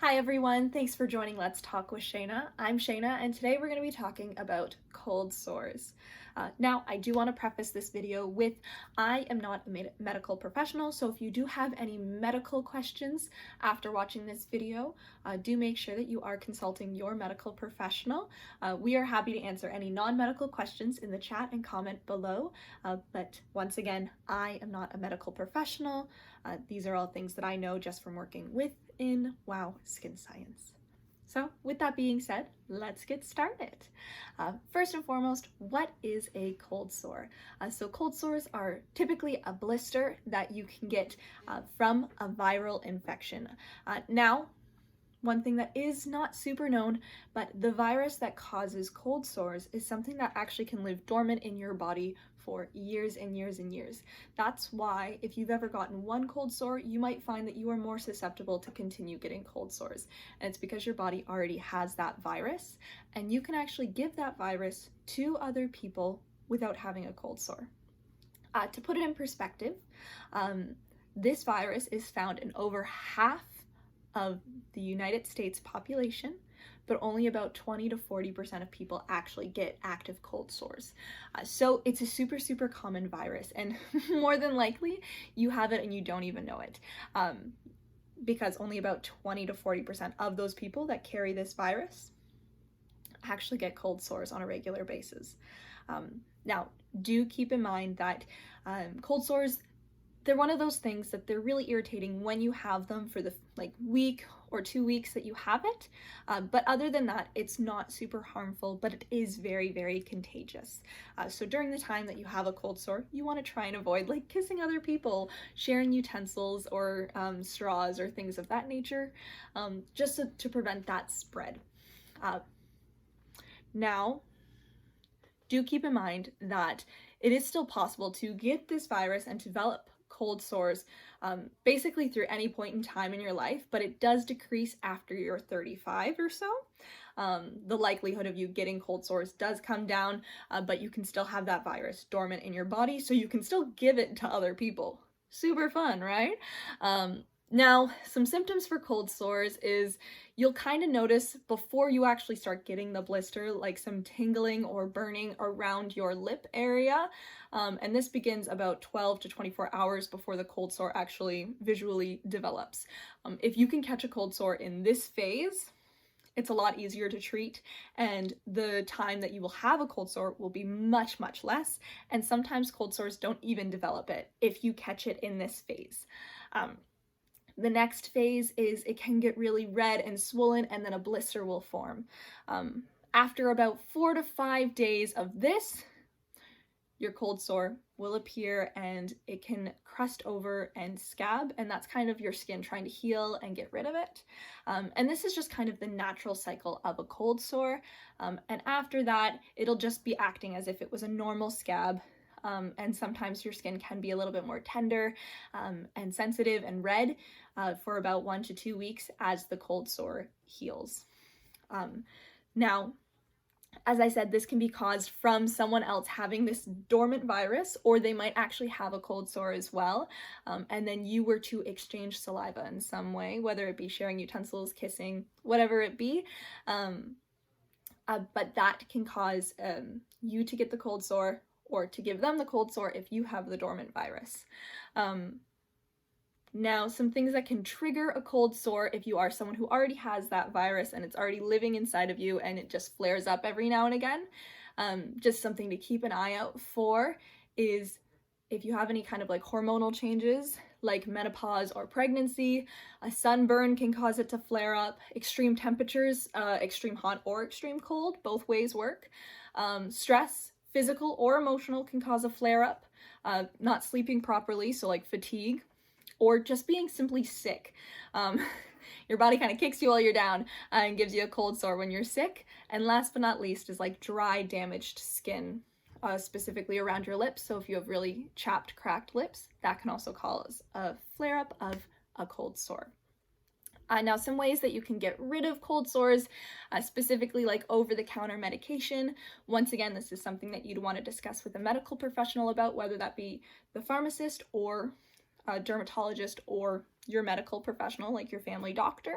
Hi everyone, thanks for joining Let's Talk with Shayna. I'm Shayna and today we're going to be talking about cold sores. Now, I do want to preface this video with I am not a medical professional, so if you do have any medical questions after watching this video, do make sure that you are consulting your medical professional. We are happy to answer any non-medical questions in the chat and comment below, but once again, I am not a medical professional. These are all things that I know just from working with skin science. So with that being said, let's get started. First and foremost, what is a cold sore? So cold sores are typically a blister that you can get from a viral infection. Now, one thing that is not super known, but the virus that causes cold sores is something that actually can live dormant in your body for years and years and years. That's why if you've ever gotten one cold sore, you might find that you are more susceptible to continue getting cold sores. And it's because your body already has that virus, and you can actually give that virus to other people without having a cold sore. To put it in perspective, this virus is found in over half of the United States population, but only about 20 to 40% of people actually get active cold sores. So it's a super common virus, and more than likely you have it and you don't even know it, because only about 20 to 40% of those people that carry this virus actually get cold sores on a regular basis. Now, do keep in mind that cold sores, they're one of those things that they're really irritating when you have them for the week or 2 weeks that you have it. But other than that, it's not super harmful, but it is very contagious. So during the time that you have a cold sore, you want to try and avoid kissing other people, sharing utensils or straws or things of that nature, just to prevent that spread. Now, do keep in mind that it is still possible to get this virus and develop cold sores basically through any point in time in your life, but it does decrease after you're 35 or so. The likelihood of you getting cold sores does come down, but you can still have that virus dormant in your body, so you can still give it to other people. Super fun, right? Now, some symptoms for cold sores is you'll kind of notice before you actually start getting the blister, like some tingling or burning around your lip area. And this begins about 12 to 24 hours before the cold sore actually visually develops. If you can catch a cold sore in this phase, it's a lot easier to treat, and the time that you will have a cold sore will be much less, and sometimes cold sores don't even develop it if you catch it in this phase. The next phase is it can get really red and swollen, and then a blister will form. After about 4 to 5 days of this, your cold sore will appear and it can crust over and scab, and that's kind of your skin trying to heal and get rid of it. And this is just kind of the natural cycle of a cold sore. And after that, it'll just be acting as if it was a normal scab. And sometimes your skin can be a little bit more tender and sensitive and red for about 1 to 2 weeks as the cold sore heals. Now, as I said, this can be caused from someone else having this dormant virus, or they might actually have a cold sore as well, and then you were to exchange saliva in some way, whether it be sharing utensils, kissing, whatever it be. But that can cause you to get the cold sore, or to give them the cold sore if you have the dormant virus. Now, some things that can trigger a cold sore if you are someone who already has that virus and it's already living inside of you and it just flares up every now and again, just something to keep an eye out for is if you have any kind of hormonal changes like menopause or pregnancy. A sunburn can cause it to flare up. Extreme temperatures, extreme hot or extreme cold, both ways work. Stress, physical or emotional, can cause a flare-up. Not sleeping properly, so fatigue, or just being simply sick. Your body kind of kicks you while you're down and gives you a cold sore when you're sick. And last but not least is dry, damaged skin, specifically around your lips. So if you have really chapped, cracked lips, that can also cause a flare-up of a cold sore. Now, some ways that you can get rid of cold sores, specifically over-the-counter medication. Once again, this is something that you'd want to discuss with a medical professional about, whether that be the pharmacist or dermatologist or your medical professional, like your family doctor.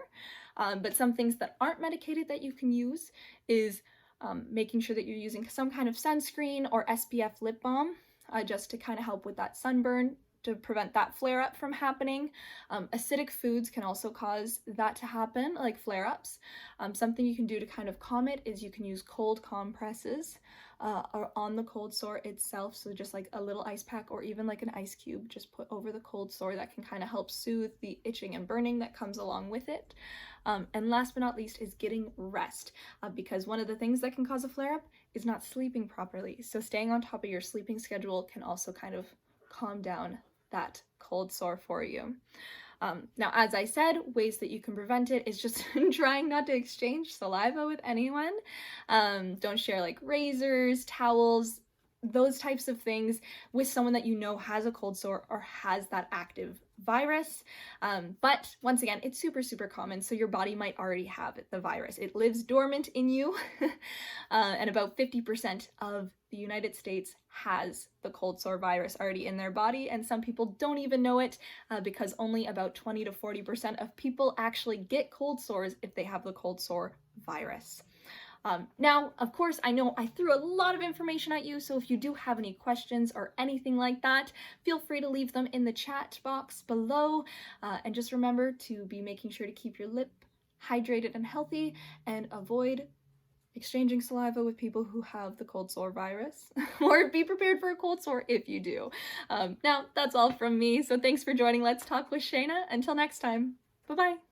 But some things that aren't medicated that you can use is making sure that you're using some kind of sunscreen or SPF lip balm, just to kind of help with that sunburn, to prevent that flare-up from happening. Acidic foods can also cause that to happen, like flare-ups. Something you can do to kind of calm it is you can use cold compresses or on the cold sore itself. So just like a little ice pack or even like an ice cube, just put over the cold sore. That can kind of help soothe the itching and burning that comes along with it. And last but not least is getting rest, because one of the things that can cause a flare-up is not sleeping properly. So staying on top of your sleeping schedule can also kind of calm down that cold sore for you. Now, as I said, ways that you can prevent it is just trying not to exchange saliva with anyone. Don't share like razors, towels, those types of things with someone that you know has a cold sore or has that active virus. But once again, it's super common, so your body might already have the virus. It lives dormant in you, and about 50% of the United States has the cold sore virus already in their body, and some people don't even know it, because only about 20 to 40% of people actually get cold sores if they have the cold sore virus. Now, of course, I know I threw a lot of information at you, so if you do have any questions or anything like that, feel free to leave them in the chat box below. And just remember to be making sure to keep your lip hydrated and healthy, and avoid exchanging saliva with people who have the cold sore virus, or be prepared for a cold sore if you do. Now, that's all from me, so thanks for joining Let's Talk with Shayna. Until next time, bye-bye.